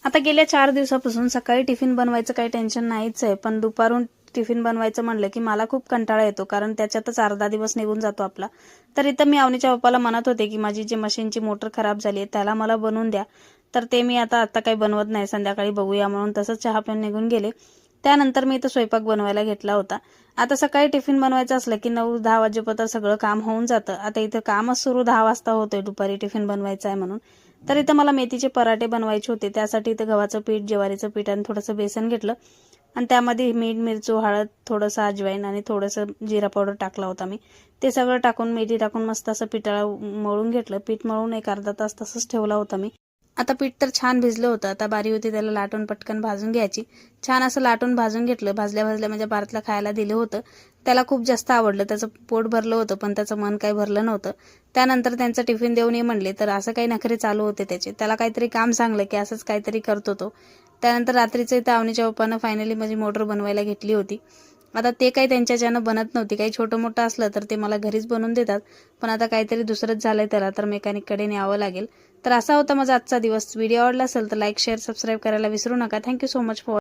आता गेल्या 4 दिवसापासून सकाळी टिफिन बनवायचं काही टेन्शन नाहीच आहे, पण दुपारून टिफिन बनवायचं म्हणलं की मला खूप कंटाळा येतो, कारण त्याच्यातच अर्धा दिवस निघून जातो आपला. तर इथं मी अवनीच्या पप्पाला म्हणत होते की माझी जी मशीनची मोटर खराब झाली आहे त्याला मला बनवून द्या. तर ते मी आता काही बनवत नाही, संध्याकाळी बघूया म्हणून तसंच चहा पिऊन निघून गेले. त्यानंतर मी इथं स्वयंपाक बनवायला घेतला होता. आता सकाळी टिफिन बनवायचं असलं की 9-10 वाजेपर्यंत सगळं काम होऊन जातं. आता इथं कामच सुरू 10 वाजता होतंय, दुपारी टिफिन बनवायचं आहे म्हणून. तर इथं मला मेथीचे पराठे बनवायचे होते, त्यासाठी इथं गव्हाचं पीठ, ज्वारीचं पीठ आणि थोडंसं बेसन घेतलं आणि त्यामध्ये मीठ, मिरची, हळद, थोडंसं अजवाईन आणि थोडंसं जिरा पावडर टाकला होता मी. ते सगळं टाकून मेथी टाकून मस्त असं पिठाला मळून घेतलं. पीठ मळून एक अर्धा तास तसंच ठेवला होता मी. आता पीठ तर छान भिजलं होतं. आता बारी होती त्याला लाटून पटकन भाजून घ्यायची. छान असं लाटून भाजून घेतलं. भाजल्या भाजल्या म्हणजे भारतला खायला दिलं होतं. त्याला खूप जास्त आवडलं. त्याचं पोट भरलं होतं, पण त्याचं मन काही भरलं नव्हतं. त्यानंतर त्यांचा टिफिन देऊन ये म्हणले, तर असं काही नखरे चालू होते त्याचे. त्याला काहीतरी काम सांगलं की असंच काहीतरी करतो तो. त्यानंतर रात्रीचं इथं अवनीच्या पप्पानं फायनली माझी मोटर बनवायला घेतली होती. आता ते काही त्यांच्याच्यानं बनत नव्हती. काही छोटं मोठं असलं तर ते मला घरीच बनवून देतात. पण आता काहीतरी दुसरंच झालंय त्याला, तर मेकॅनिककडे न्यावं लागेल. तर असा होता माझा आजचा दिवस. व्हिडिओ आवडला असेल तर लाईक, शेअर, सबस्क्राईब करायला विसरू नका. Thank you so much for